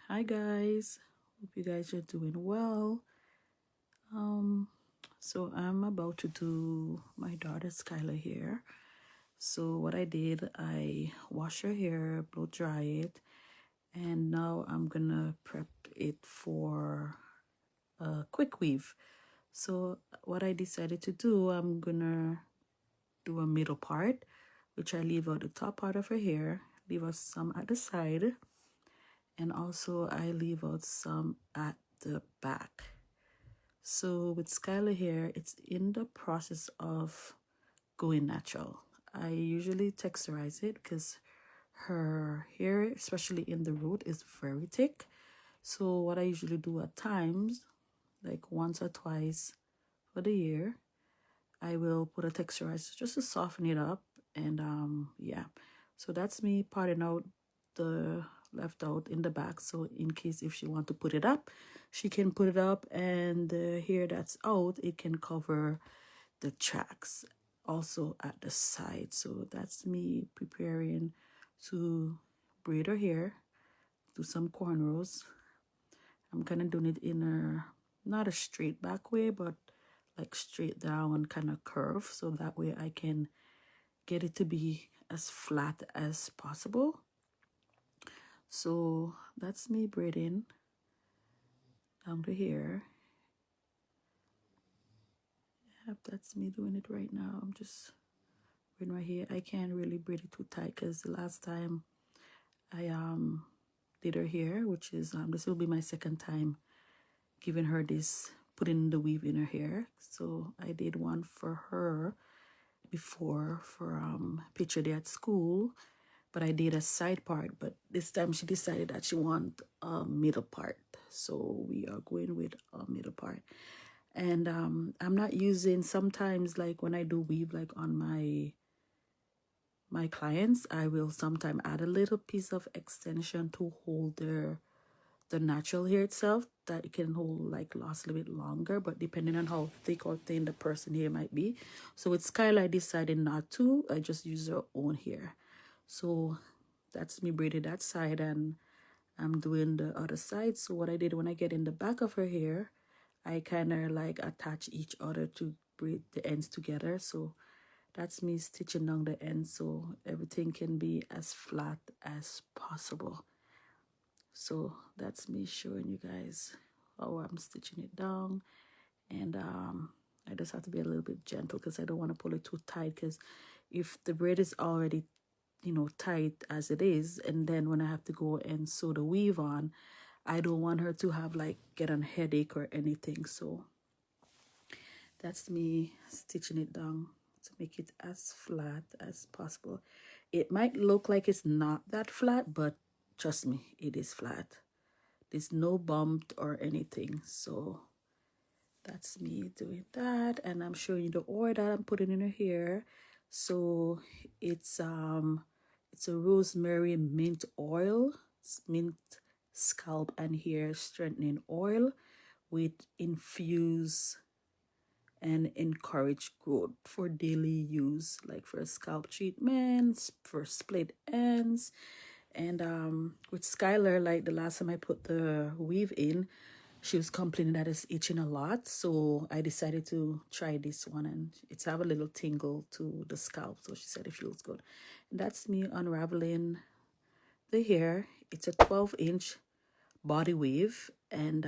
Hi guys, hope you guys are doing well. Um, so I'm about to do my daughter Skylar hair. So what I did, I wash her hair, blow dry it, and now I'm gonna prep it for a quick weave. So what I decided to do, I'm gonna do a middle part, which I leave out the top part of her hair, leave out some at the side, and also I leave out some at the back. So with Skylar hair, it's in the process of going natural. I usually texturize it because her hair, especially in the root, is very thick. So what I usually do at times, like once or twice for the year, I will put a texturizer just to soften it up. And yeah, so that's me parting out the left out in the back. So in case if she want to put it up, she can put it up, and the hair that's out, it can cover the tracks also at the side. So that's me preparing to braid her hair, do some cornrows. I'm kind of doing it in a not a straight back way, but like straight down kind of curve, so that way I can get it to be as flat as possible. So that's me braiding down to here. Yep, that's me doing it right now. I'm just braiding right here. I can't really braid it too tight because the last time I did her hair, which is this will be my second time giving her this, putting the weave in her hair. So I did one for her before for picture day at school, but I did a side part. But this time she decided that she want a middle part, so we are going with a middle part. And I'm not using, sometimes like when I do weave like on my clients, I will sometimes add a little piece of extension to hold the natural hair itself, that it can hold like last a little bit longer, but depending on how thick or thin the person hair might be. So with Skylar, I decided not to. I just use her own hair. So that's me braided that side, and I'm doing the other side. So what I did, when I get in the back of her hair, I kind of like attach each other to braid the ends together. So that's me stitching down the ends so everything can be as flat as possible. So that's me showing you guys how I'm stitching it down. And I just have to be a little bit gentle because I don't want to pull it too tight, because if the braid is already, tight as it is, and then when I have to go and sew the weave on, I don't want her to have like get a headache or anything. So that's me stitching it down to make it as flat as possible. It might look like it's not that flat, but trust me, it is flat. There's no bump or anything. So that's me doing that, and I'm showing you the oil that I'm putting in her hair. So it's a rosemary mint oil, mint scalp and hair strengthening oil with infuse and encourage growth for daily use, like for scalp treatments, for split ends. And with Skylar, like the last time I put the weave in, she was complaining that it's itching a lot. So I decided to try this one, and it's have a little tingle to the scalp. So she said it feels good. And that's me unraveling the hair. It's a 12-inch body weave, and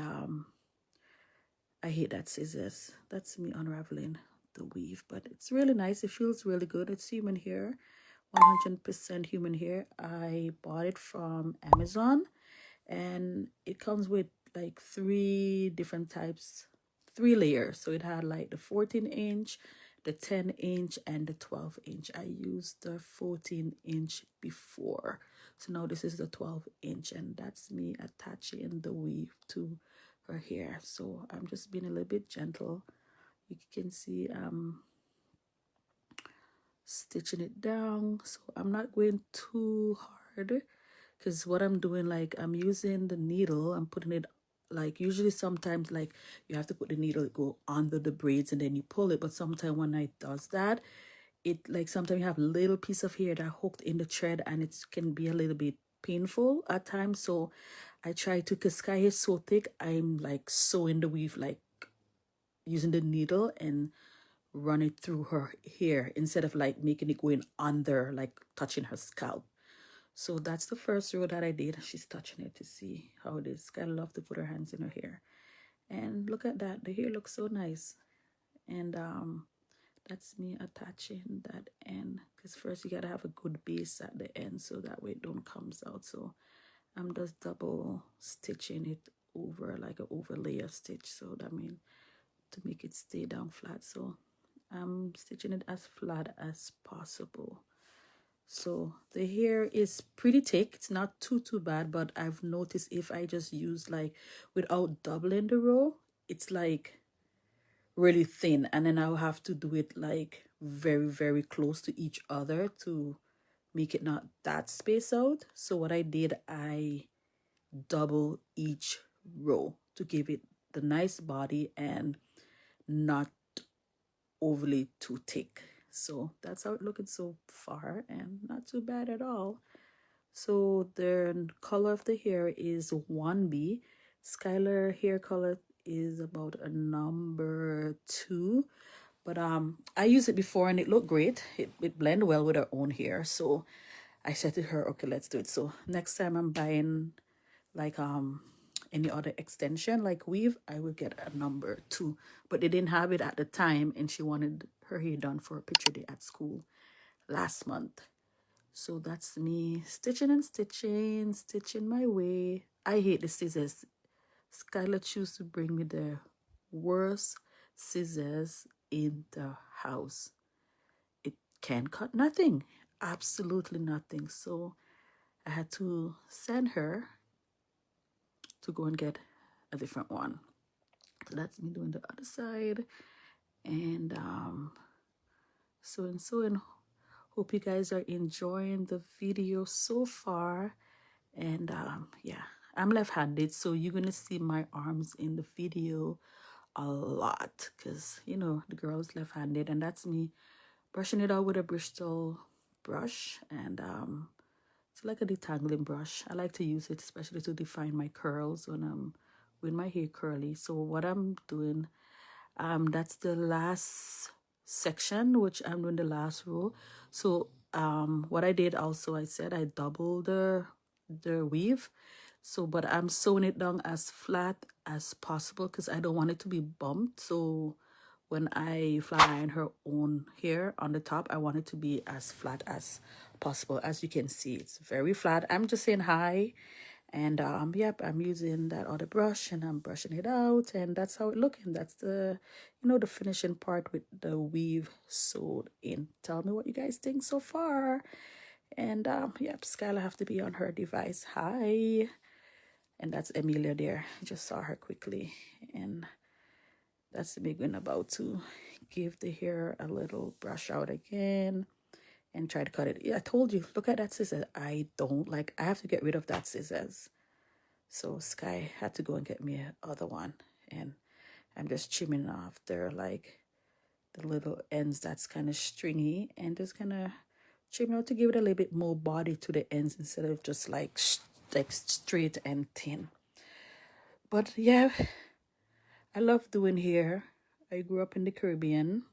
I hate that scissors. That's me unraveling the weave, but it's really nice. It feels really good. It's human hair, 100% human hair. I bought it from Amazon, and it comes with like three different types, three layers. So it had like the 14-inch, the 10-inch, and the 12-inch. I used the 14-inch before. So now this is the 12-inch, and that's me attaching the weave to her hair. So I'm just being a little bit gentle. You can see stitching it down, so I'm not going too hard, because what I'm doing, like I'm using the needle, I'm putting it, like usually sometimes like you have to put the needle go under the braids and then you pull it, but sometimes when I does that, it like sometimes you have a little piece of hair that hooked in the thread, and it can be a little bit painful at times. So I try to, because Sky is so thick, I'm like sewing the weave, like using the needle and run it through her hair instead of like making it going under, like touching her scalp. So that's the first row that I did. She's touching it to see how it is. I love to put her hands in her hair. And look at that. The hair looks so nice. And that's me attaching that end. Because first you gotta have a good base at the end so that way it don't comes out. So I'm just double stitching it over like an overlayer stitch. So that means to make it stay down flat. So I'm stitching it as flat as possible. So the hair is pretty thick. It's not too bad, but I've noticed if I just use like without doubling the row, it's like really thin, and then I'll have to do it like very close to each other to make it not that spaced out. So what I did, I double each row to give it the nice body and not overly too thick. So that's how it's looking so far, and not too bad at all. So the color of the hair is 1B. Skylar hair color is about a number 2. But I used it before and it looked great. It blended well with her own hair. So I said to her, okay, let's do it. So next time I'm buying like any other extension like weave, I will get a number 2. But they didn't have it at the time, and she wanted her hair done for a picture day at school last month. So that's me stitching and stitching my way. I hate the scissors. Skylar chose to bring me the worst scissors in the house. It can cut nothing, absolutely nothing. So I had to send her to go and get a different one. So that's me doing the other side. And sewing. Hope you guys are enjoying the video so far. And yeah, I'm left-handed, so you're gonna see my arms in the video a lot because you know the girl is left-handed, and that's me brushing it out with a Bristol brush. And it's like a detangling brush. I like to use it especially to define my curls when I'm with my hair curly. So what I'm doing, that's the last section, which I'm doing the last row. So what I did also, I said I doubled the weave. So but I'm sewing it down as flat as possible because I don't want it to be bumped. So when I flat iron her own hair on the top, I want it to be as flat as possible. As you can see, it's very flat. I'm just saying hi. And yep, I'm using that other brush and I'm brushing it out, and that's how it looking. That's the, you know, the finishing part with the weave sewed in. Tell me what you guys think so far. And yep, Skylar have to be on her device. Hi. And that's Emilia there. I just saw her quickly. And that's me going about to give the hair a little brush out again and try to cut it. Yeah, I told you, look at that scissors. I don't like, I have to get rid of that scissors. So Sky had to go and get me another one. And I'm just trimming off there like the little ends that's kind of stringy, and just kind of trim out to give it a little bit more body to the ends instead of just like straight and thin. But yeah, I love doing hair. I grew up in the Caribbean.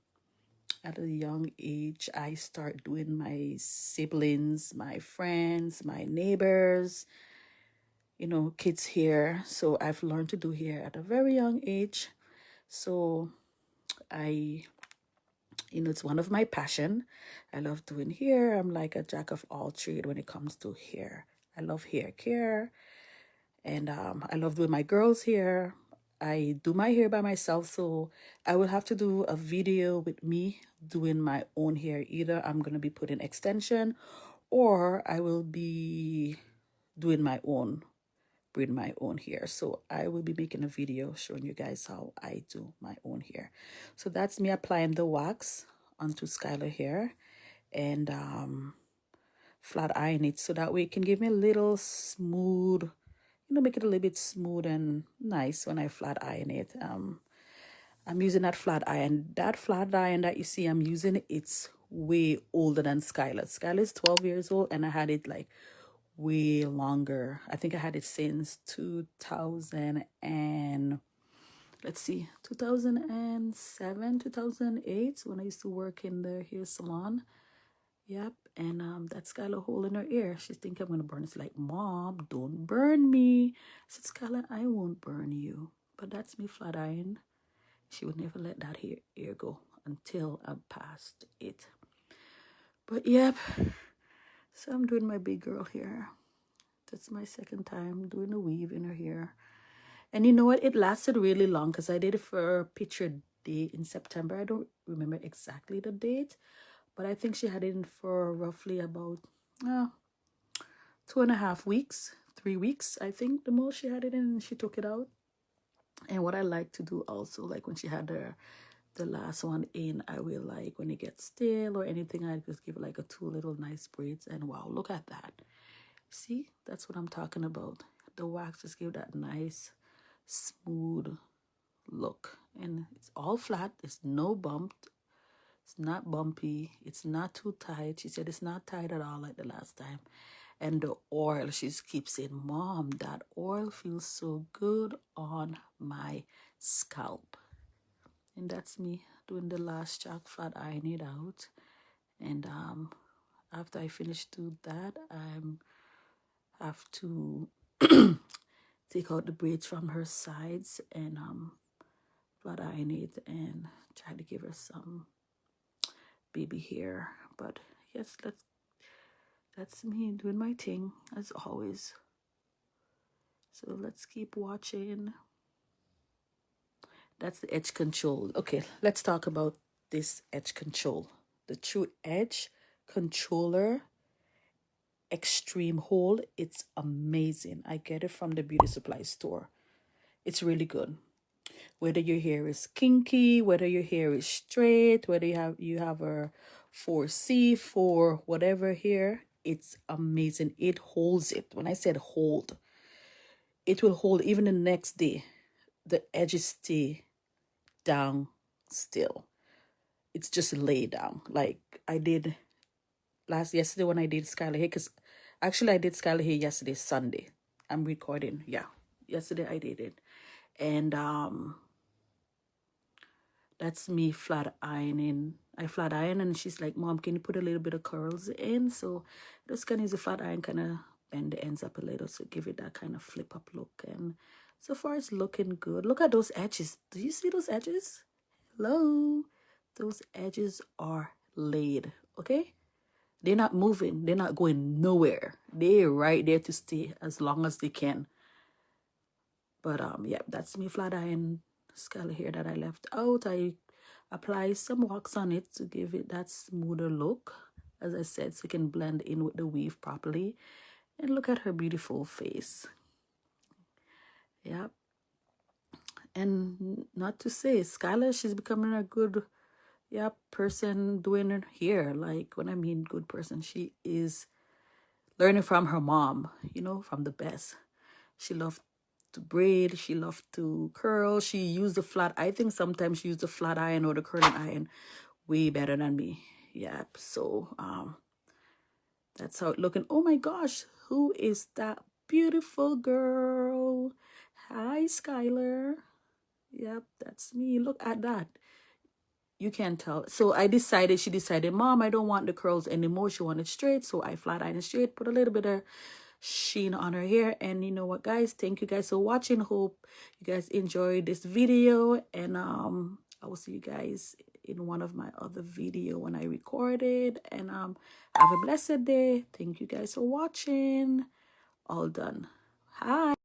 At a young age, I start doing my siblings, my friends, my neighbors, you know, kids hair. So I've learned to do hair at a very young age. So I, you know, it's one of my passion. I love doing hair. I'm like a jack of all trade when it comes to hair. I love hair care, and I love doing my girls' hair. I do my hair by myself, so I will have to do a video with me doing my own hair. Either I'm going to be putting extension, or I will be doing my own, braid my own hair. So I will be making a video showing you guys how I do my own hair. So that's me applying the wax onto Skylar hair and flat iron it so that way it can give me a little smooth, you know, make it a little bit smooth and nice when I flat iron it. I'm using that flat iron. That flat iron that you see I'm using, it's way older than Skylar. Skylar is 12 years old, and I had it like way longer. I think I had it since 2000 and let's see, 2007, 2008, when I used to work in the hair salon. Yep, and that's got a hole in her ear. She think I'm gonna burn. It's like, Mom, don't burn me. I said, Skylar, I won't burn you. But that's me flat iron. She would never let that ear go until I'm past it. But yep, so I'm doing my big girl hair. That's my second time doing a weave in her hair. And you know what? It lasted really long because I did it for a picture day in September. I don't remember exactly the date, but I think she had it in for roughly about 2.5 weeks, 3 weeks, I think the most she had it in, and she took it out. And what I like to do also, like when she had the last one in, I will, like when it gets stale or anything, I just give it like a 2 little nice braids, and wow, look at that. See, that's what I'm talking about. The wax just give that nice smooth look, and it's all flat. It's no bumped. It's not bumpy. It's not too tight. She said it's not tight at all like the last time. And the oil, she just keeps saying, Mom, that oil feels so good on my scalp. And that's me doing the last chalk flat ironing it out. And after I finish do that, I have to take out the braids from her sides and flat iron it and try to give her some baby hair. But yes, that's me doing my thing as always. So let's keep watching. That's the edge control. Okay, let's talk about this edge control. The True Edge Controller Extreme Hold. It's amazing. I get it from the beauty supply store. It's really good. Whether your hair is kinky, whether your hair is straight, whether you have a 4C, 4 whatever hair, it's amazing. It holds it. When I said hold, it will hold even the next day. The edges stay down still. It's just lay down. Like I did yesterday when I did Skylar hair, because actually I did Skylar hair yesterday, Sunday. I'm recording. Yeah. Yesterday I did it. And that's me flat ironing. I flat iron and she's like, Mom, can you put a little bit of curls in? So just gonna use a flat iron, kind of bend the ends up a little to give it that kind of flip up look. And so far it's looking good. Look at those edges. Do you see those edges? Hello? Those edges are laid, okay? They're not moving. They're not going nowhere. They're right there to stay as long as they can. But yeah, that's me flat iron Skylar hair that I left out. I apply some wax on it to give it that smoother look, as I said, so it can blend in with the weave properly. And look at her beautiful face. Yeah. And not to say, Skylar, she's becoming a good person doing her hair. Like, when I mean good person, she is learning from her mom, from the best. She loved to braid, she loved to curl, she used the flat. I think sometimes she used the flat iron or the curling iron way better than me. Yeah, so that's how it looking. Oh my gosh, who is that beautiful girl? Hi, Skylar. Yep, that's me. Look at that. You can't tell. So she decided, Mom, I don't want the curls anymore. She wanted straight. So I flat ironed straight, put a little bit of sheen on her hair. And you know what, guys? Thank you guys for watching. Hope you guys enjoyed this video. And I will see you guys in one of my other video when I record it. And have a blessed day. Thank you guys for watching. All done. Hi.